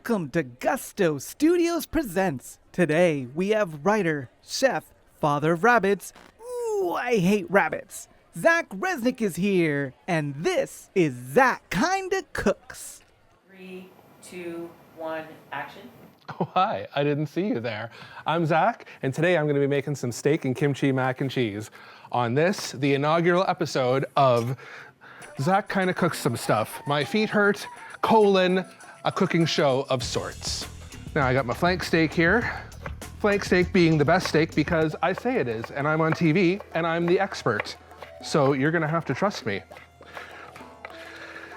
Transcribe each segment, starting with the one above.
Welcome to Gusto Studios Presents. Today we have writer, chef, father of rabbits. Ooh, I hate rabbits. Zach Resnick is here, and this is Zach Kinda Cooks. 3, 2, 1, action. Oh, hi, I didn't see you there. I'm Zach, and today I'm gonna be making some steak and kimchi mac and cheese on this, the inaugural episode of Zach Kinda Cooks Some Stuff. My feet hurt, a cooking show of sorts. Now I got my flank steak here. Flank steak being the best steak because I say it is, and I'm on TV, and I'm the expert. So you're gonna have to trust me.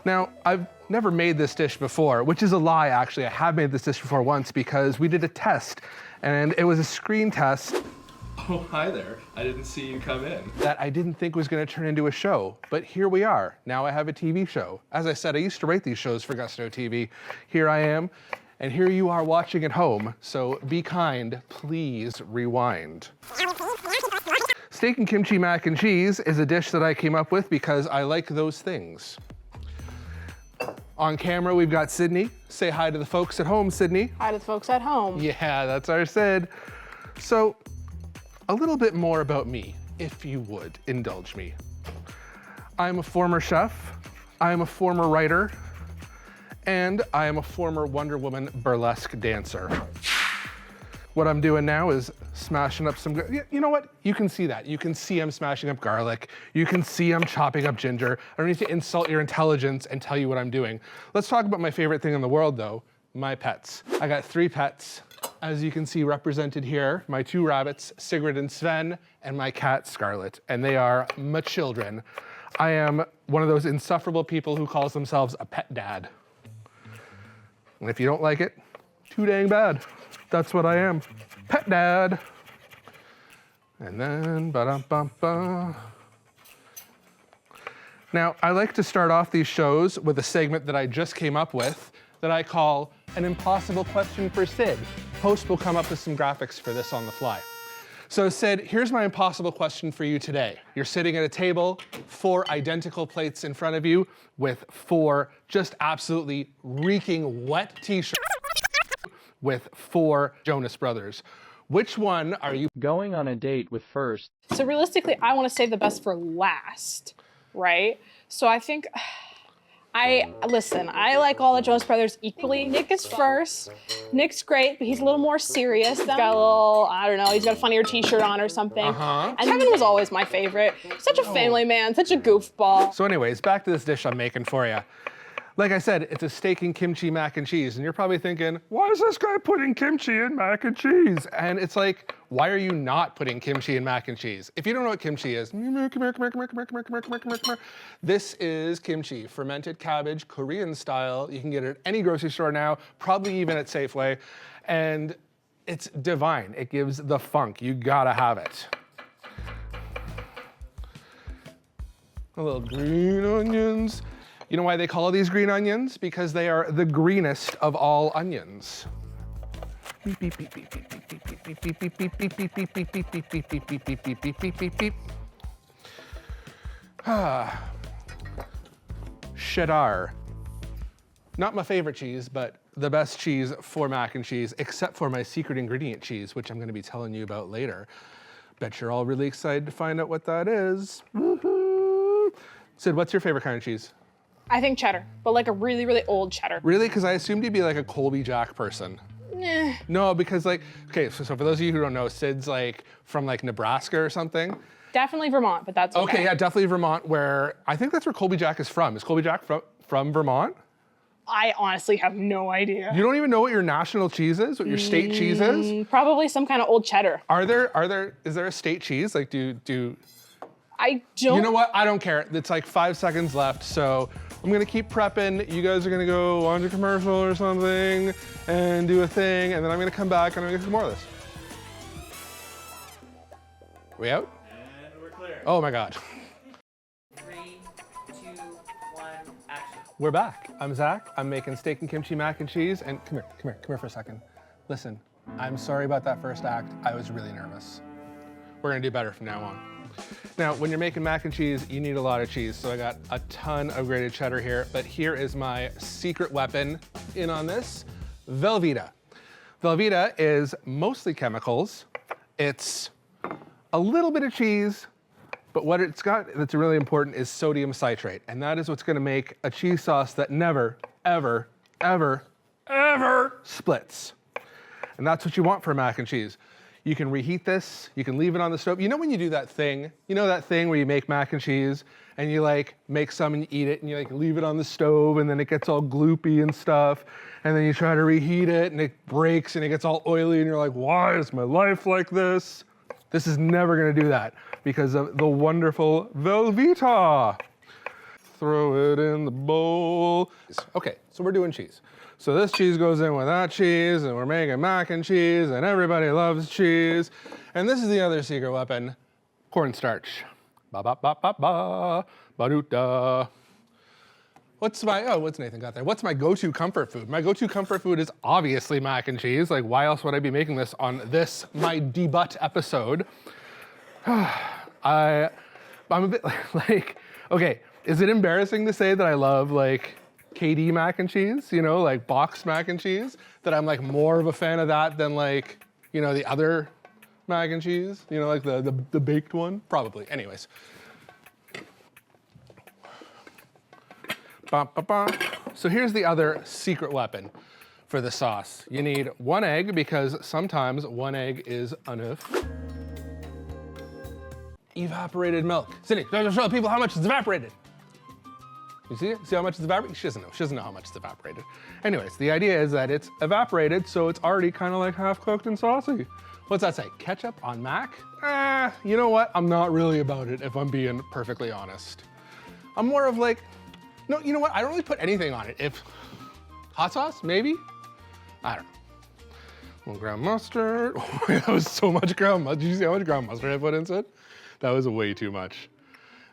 Now, I've never made this dish before, which is a lie, actually. I have made this dish before once because we did a test, and it was a screen test. Oh, hi there. I didn't see you come in. That I didn't think was gonna turn into a show, but here we are. Now I have a TV show. As I said, I used to write these shows for GustoTV. Here I am, and here you are watching at home, so be kind, please rewind. Steak and kimchi mac and cheese is a dish that I came up with because I like those things. On camera, we've got Sydney. Say hi to the folks at home, Sydney. Hi to the folks at home. Yeah, that's our Sid. So, a little bit more about me, if you would indulge me. I'm a former chef, I am a former writer, and I am a former Wonder Woman burlesque dancer. What I'm doing now is smashing up some, you know what? You can see that. You can see I'm smashing up garlic. You can see I'm chopping up ginger. I don't need to insult your intelligence and tell you what I'm doing. Let's talk about my favorite thing in the world though, my pets. I got 3 pets, as you can see represented here, my 2 rabbits, Sigrid and Sven, and my cat, Scarlet, and they are my children. I am one of those insufferable people who calls themselves a pet dad. And if you don't like it, too dang bad. That's what I am, pet dad. And then, ba-dum-bum-ba. Now, I like to start off these shows with a segment that I just came up with that I call an impossible question for Sid. Host will come up with some graphics for this on the fly. So Sid, here's my impossible question for you today. You're sitting at a table, 4 identical plates in front of you with 4 just absolutely reeking wet t-shirts with 4 Jonas Brothers. Which one are you going on a date with first? So realistically, I want to save the best for last, right? So I think, I like all the Jonas Brothers equally. Nick is first. Nick's great, but he's a little more serious. He's got a little, I don't know, he's got a funnier t-shirt on or something. And Kevin was always my favorite. Such a family man, such a goofball. So anyways, back to this dish I'm making for you. Like I said, it's a steak and kimchi mac and cheese, and you're probably thinking, why is this guy putting kimchi in mac and cheese? And it's like, why are you not putting kimchi in mac and cheese? If you don't know what kimchi is, this is kimchi, fermented cabbage, Korean style. You can get it at any grocery store now, probably even at Safeway, and it's divine. It gives the funk. You gotta have it. A little green onions. You know why they call these green onions? Because they are the greenest of all onions. Cheddar. Not my favorite cheese, but the best cheese for mac and cheese, except for my secret ingredient cheese, which I'm gonna be telling you about later. Bet you're all really excited to find out what that is. Sid, what's your favorite kind of cheese? I think cheddar, but like a really, really old cheddar. Really? Because I assumed you'd be like a Colby Jack person. No, because like, okay, so for those of you who don't know, Sid's like from like Nebraska or something. Definitely Vermont, but that's okay. Okay, yeah, definitely Vermont, where I think that's where Colby Jack is from. Is Colby Jack from Vermont? I honestly have no idea. You don't even know what your national cheese is, what your state cheese is? Probably some kind of old cheddar. Is there a state cheese? Like do I don't. You know what? I don't care. It's like 5 seconds left, so I'm gonna keep prepping. You guys are gonna go on to commercial or something and do a thing, and then I'm gonna come back and I'm gonna get some more of this. We out? And we're clear. Oh my God. 3, 2, 1, action. We're back. I'm Zach. I'm making steak and kimchi mac and cheese, and come here for a second. Listen, I'm sorry about that first act. I was really nervous. We're gonna do better from now on. Now, when you're making mac and cheese, you need a lot of cheese. So I got a ton of grated cheddar here, but here is my secret weapon in on this, Velveeta. Velveeta is mostly chemicals. It's a little bit of cheese, but what it's got that's really important is sodium citrate. And that is what's gonna make a cheese sauce that never, ever, ever, ever splits. And that's what you want for mac and cheese. You can reheat this, you can leave it on the stove. You know when you do that thing, where you make mac and cheese and you like make some and you eat it and you like leave it on the stove and then it gets all gloopy and stuff. And then you try to reheat it and it breaks and it gets all oily and you're like, why is my life like this? This is never gonna do that because of the wonderful Velveeta. Throw it in the bowl. Okay, so we're doing cheese. So this cheese goes in with that cheese and we're making mac and cheese and everybody loves cheese. And this is the other secret weapon, cornstarch. Ba ba ba ba ba, ba-doo-da. What's Nathan got there? What's my go-to comfort food? My go-to comfort food is obviously mac and cheese. Like why else would I be making this on this, my debut episode? I'm a bit like, okay, is it embarrassing to say that I love like KD mac and cheese, like boxed mac and cheese, that I'm like more of a fan of that than like, the other mac and cheese, like the baked one? Probably, anyways. Ba, ba, ba. So here's the other secret weapon for the sauce. You need 1 egg because sometimes 1 egg is enough. Evaporated milk. Sydney, show people how much is evaporated. You see it? See how much it's evaporated? She doesn't know. She doesn't know how much it's evaporated. Anyways, the idea is that it's evaporated, so it's already kind of like half cooked and saucy. What's that say? Ketchup on mac? You know what? I'm not really about it if I'm being perfectly honest. I'm more of like, no, you know what? I don't really put anything on it. If hot sauce, maybe? I don't know. A little ground mustard. Oh, that was so much ground mustard. Did you see how much ground mustard I put into it? That was way too much.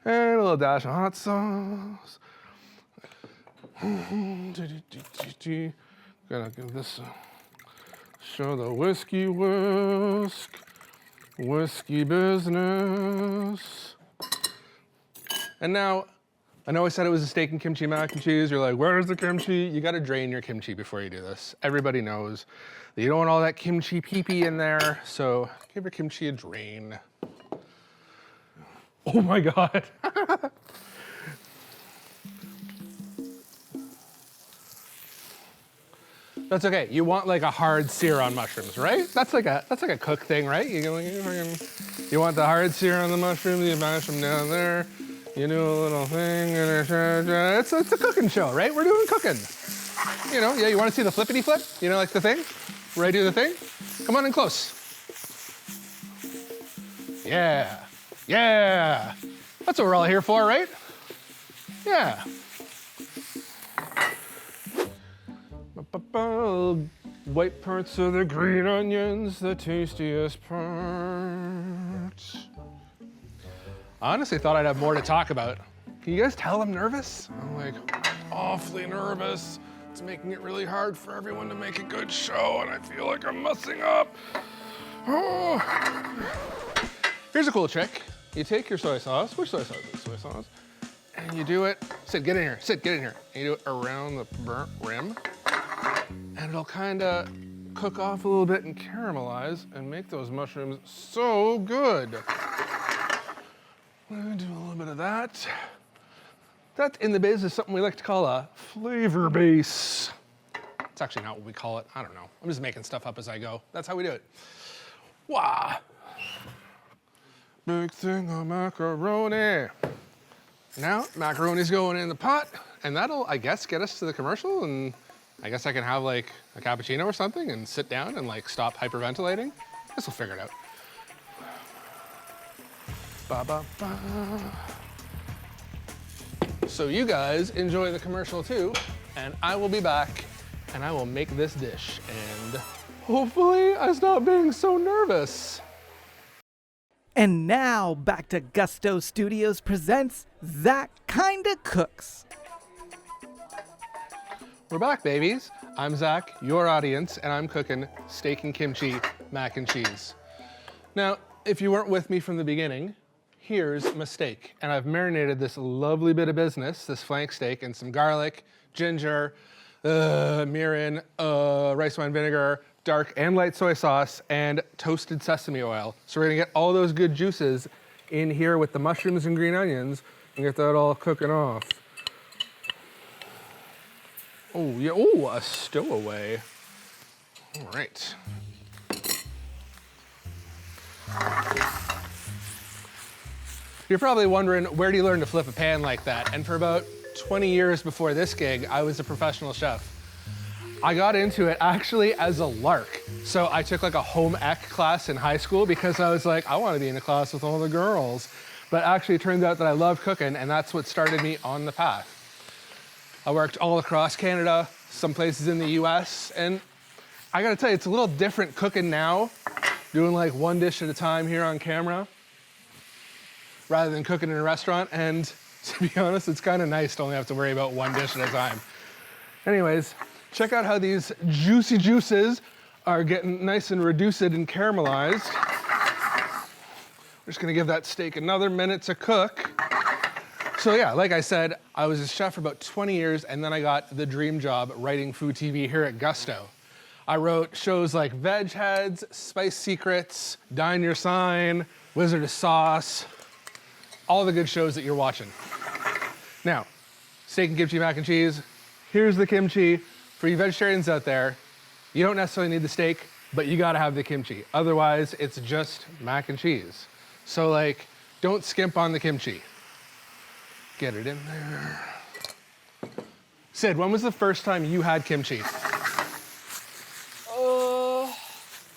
And a little dash of hot sauce. Gonna give this show the whiskey business. And now, I know I said it was a steak and kimchi mac and cheese. You're like, where's the kimchi? You gotta drain your kimchi before you do this. Everybody knows that you don't want all that kimchi pee-pee in there, so give your kimchi a drain. Oh my God. That's okay. You want like a hard sear on mushrooms, right? That's like a cook thing, right? You want the hard sear on the mushrooms. You mash them down there. You do a little thing. It's a cooking show, right? We're doing cooking. Yeah. You want to see the flippity flip? Like the thing where I do the thing. Come on in close. Yeah. Yeah. That's what we're all here for, right? Yeah. White parts of the green onions, the tastiest parts. I honestly thought I'd have more to talk about. Can you guys tell I'm nervous? I'm like awfully nervous. It's making it really hard for everyone to make a good show and I feel like I'm messing up. Oh. Here's a cool trick. You take your soy sauce, which soy sauce is soy sauce, and you do it, Sid, get in here, Sid, get in here. And you do it around the burnt rim, and it'll kinda cook off a little bit and caramelize and make those mushrooms so good. I'm gonna do a little bit of that. That in the biz is something we like to call a flavor base. It's actually not what we call it, I don't know. I'm just making stuff up as I go. That's how we do it. Wow. Big thing of macaroni. Now, macaroni's going in the pot, and that'll, I guess, get us to the commercial, and I guess I can have like a cappuccino or something and sit down and like stop hyperventilating. Guess we'll figure it out. Ba, ba, ba. So you guys enjoy the commercial too, and I will be back, and I will make this dish, and hopefully I stop being so nervous. And now back to Gusto Studios presents Zach Kinda Cooks. We're back, babies. I'm Zach, your audience, and I'm cooking steak and kimchi mac and cheese. Now, if you weren't with me from the beginning, here's my steak. And I've marinated this lovely bit of business, this flank steak, in some garlic, ginger, mirin, rice wine vinegar, dark and light soy sauce, and toasted sesame oil. So we're gonna get all those good juices in here with the mushrooms and green onions and get that all cooking off. Oh yeah, oh, a stowaway. All right. You're probably wondering, where do you learn to flip a pan like that? And for about 20 years before this gig, I was a professional chef. I got into it actually as a lark. So I took like a home ec class in high school because I was like, I want to be in a class with all the girls. But actually it turned out that I love cooking, and that's what started me on the path. I worked all across Canada, some places in the US, and I gotta tell you, it's a little different cooking now, doing like one dish at a time here on camera, rather than cooking in a restaurant. And to be honest, it's kind of nice to only have to worry about one dish at a time. Anyways, check out how these juicy juices are getting nice and reduced and caramelized. We're just gonna give that steak another minute to cook. So yeah, like I said, I was a chef for about 20 years, and then I got the dream job writing food TV here at Gusto. I wrote shows like Veg Heads, Spice Secrets, Dine Your Sign, Wizard of Sauce, all the good shows that you're watching. Now, steak and kimchi mac and cheese. Here's the kimchi. For you vegetarians out there, you don't necessarily need the steak, but you gotta have the kimchi. Otherwise, it's just mac and cheese. So like, don't skimp on the kimchi. Get it in there. Sid, when was the first time you had kimchi?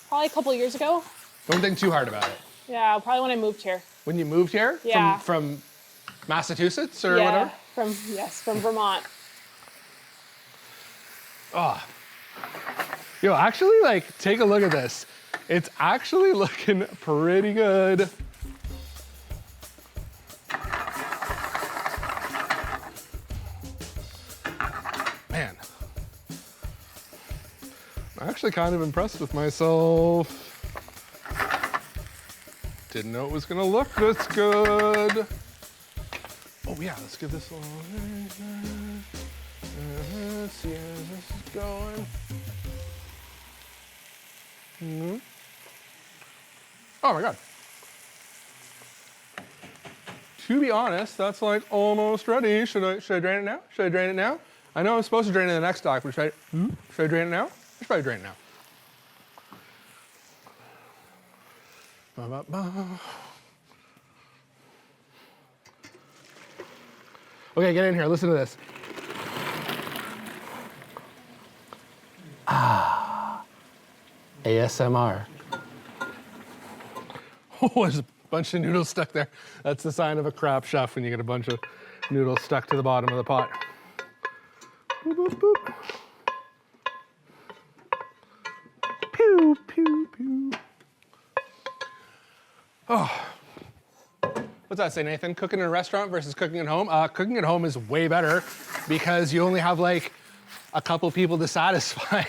Probably a couple years ago. Don't think too hard about it. Yeah, probably when I moved here. When you moved here? Yeah. From Massachusetts or Yeah, whatever? from Vermont. Oh. Yo, actually, like, take a look at this. It's actually looking pretty good. Man. I'm actually kind of impressed with myself. Didn't know it was gonna look this good. Oh yeah, let's give this a little. See how this is going. Oh my God. To be honest, that's like almost ready. Should I drain it now? Should I drain it now? I know I'm supposed to drain it in the next doc, but should I drain it now? I should probably drain it now. Okay, get in here. Listen to this. ASMR. Oh, there's a bunch of noodles stuck there. That's the sign of a crap chef when you get a bunch of noodles stuck to the bottom of the pot. Boop, boop, boop. Pew, pew, pew. Oh. What's that say, Nathan? Cooking in a restaurant versus cooking at home? Cooking at home is way better because you only have like a couple people to satisfy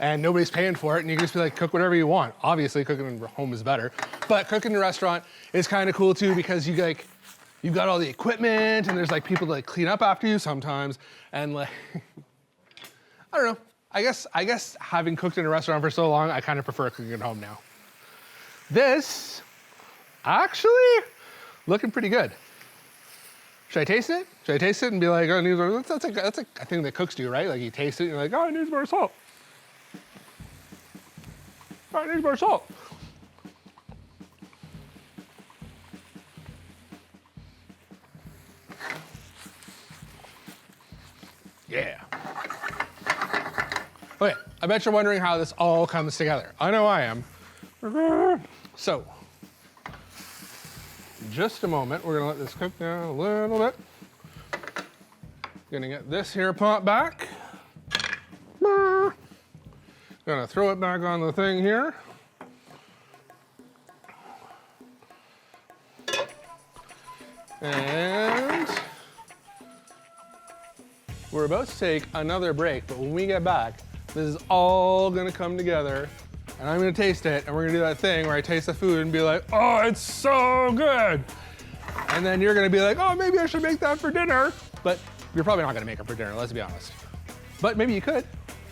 and nobody's paying for it, and you can just be like, cook whatever you want. Obviously, cooking in home is better, but cooking in a restaurant is kind of cool too because you've got all the equipment, and there's like people to like clean up after you sometimes, and like, I don't know. I guess having cooked in a restaurant for so long, I kind of prefer cooking at home now. This, actually, looking pretty good. Should I taste it? Should I taste it and be like, oh, it needs more? That's like a thing that cooks do, right? Like you taste it and you're like, oh, it needs more salt. Oh, it needs more salt. Yeah. Okay, I bet you're wondering how this all comes together. I know I am. So, just a moment, we're gonna let this cook down a little bit. Gonna get this here pot back. Gonna throw it back on the thing here. And we're about to take another break, but when we get back, this is all gonna come together, and I'm gonna taste it, and we're gonna do that thing where I taste the food and be like, oh, it's so good. And then you're gonna be like, oh, maybe I should make that for dinner. But you're probably not gonna make it for dinner, let's be honest. but maybe you could,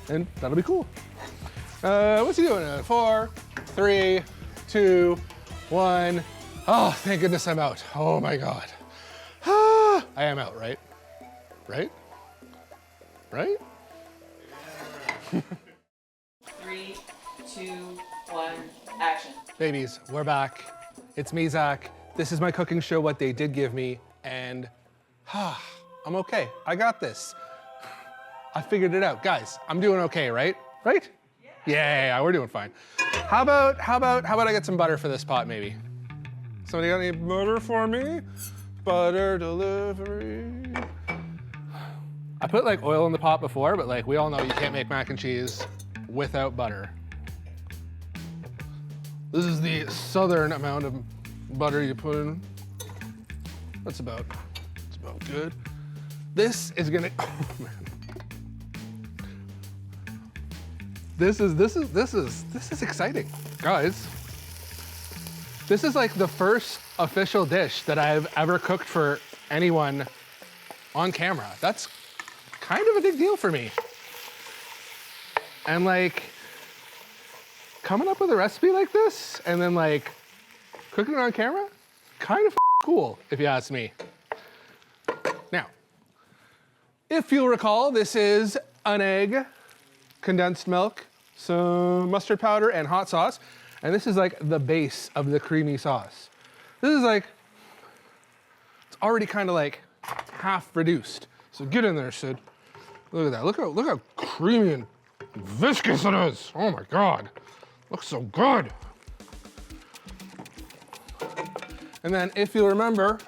and that'll be cool. What's he doing? 4, 3, 2, 1. Oh, thank goodness I'm out. Oh my God. I am out, right? Right? Right? 3, 2, 1, action. Babies, we're back. It's me, Zach. This is my cooking show, What They Did Give Me, and I'm okay. I got this. I figured it out. Guys, I'm doing okay, right? Right? Yeah, we're doing fine. How about I get some butter for this pot, maybe? Somebody got any butter for me? Butter delivery. I put like oil in the pot before, but like we all know you can't make mac and cheese without butter. This is the southern amount of butter you put in. That's about good. This is gonna, oh man. This is exciting, guys. This is like the first official dish that I've ever cooked for anyone on camera. That's kind of a big deal for me. And like, coming up with a recipe like this and then like cooking it on camera, kind of cool, if you ask me. Now, if you'll recall, this is an egg, condensed milk, some mustard powder, and hot sauce. And this is like the base of the creamy sauce. This is like, it's already kind of like half reduced. So get in there, Sid. Look at that. Look how creamy and viscous it is. Oh my God. Looks so good. And then if you remember,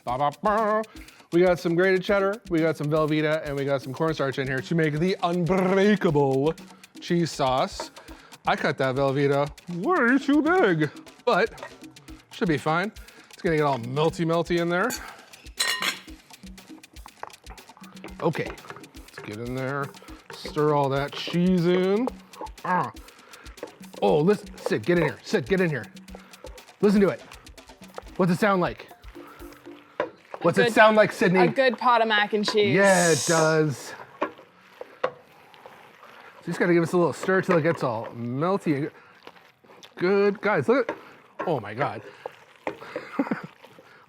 we got some grated cheddar, we got some Velveeta, and we got some cornstarch in here to make the unbreakable cheese sauce. I cut that Velveeta way too big, but should be fine. It's gonna get all melty in there. Okay, let's get in there, stir all that cheese in. Oh, listen, Sid, get in here. Sid, get in here. Listen to it. What's it sound like? What's it sound like, Sydney? A good pot of mac and cheese. Yeah, it does. So just gotta give us a little stir till it gets all melty and good. Guys, look at, oh my God.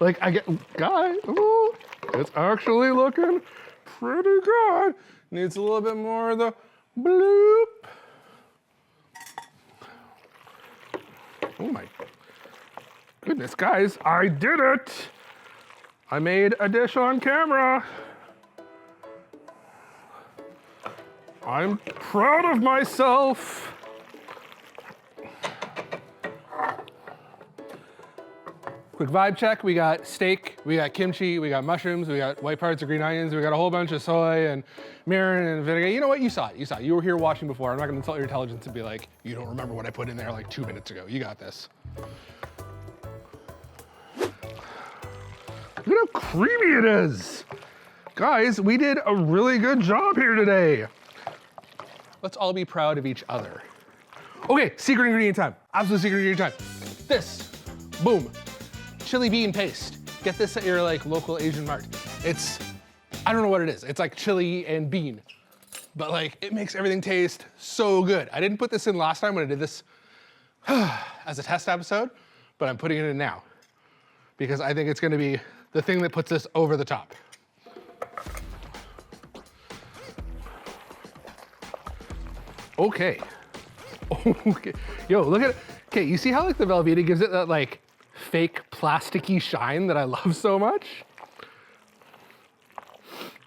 Like guys, ooh, it's actually looking pretty good. Needs a little bit more of the bloop. Oh my goodness, guys, I did it. I made a dish on camera. I'm proud of myself. Quick vibe check. We got steak, we got kimchi, we got mushrooms, we got white parts of green onions, we got a whole bunch of soy and mirin and vinegar. You know what? You saw it. You saw it. You were here watching before. I'm not gonna insult your intelligence and be like, you don't remember what I put in there like 2 minutes ago. You got this. Look at how creamy it is. Guys, we did a really good job here today. Let's all be proud of each other. Okay, secret ingredient time. Absolute secret ingredient time. This, boom, chili bean paste. Get this at your like local Asian mart. It's, I don't know what it is. It's like chili and bean, but like it makes everything taste so good. I didn't put this in last time when I did this as a test episode, but I'm putting it in now because I think it's gonna be the thing that puts this over the top. Okay. Okay. Yo, look at it. Okay, you see how like the Velveeta gives it that like fake plasticky shine that I love so much?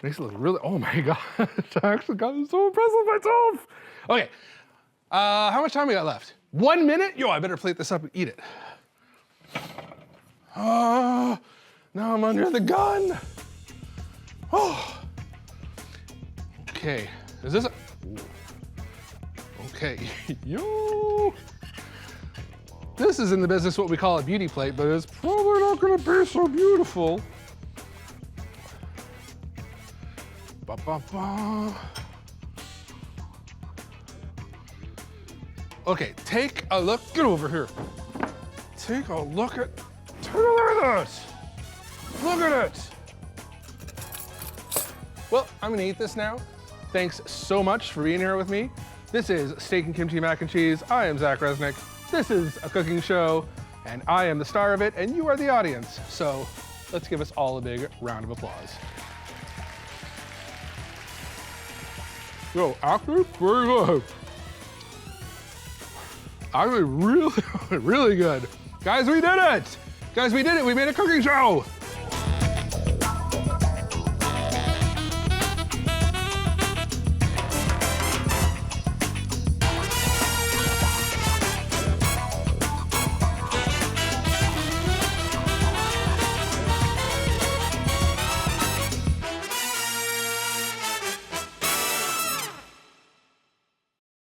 Makes it look really, oh my gosh. I actually got so impressed with myself. Okay, how much time we got left? 1 minute? Yo, I better plate this up and eat it. Oh, now I'm under the gun. Oh. Okay, is this a, okay, yo. This is in the business what we call a beauty plate, but it's probably not gonna be so beautiful. Ba, ba, ba. Okay, take a look, get over here. Take a look at this. Look at it. Well, I'm gonna eat this now. Thanks so much for being here with me. This is Steak and Kimchi Mac and Cheese. I am Zach Resnick. This is a cooking show, and I am the star of it, and you are the audience. So let's give us all a big round of applause. Yo, actually, very good. Actually, really, really good. Guys, we did it! Guys, we did it! We made a cooking show!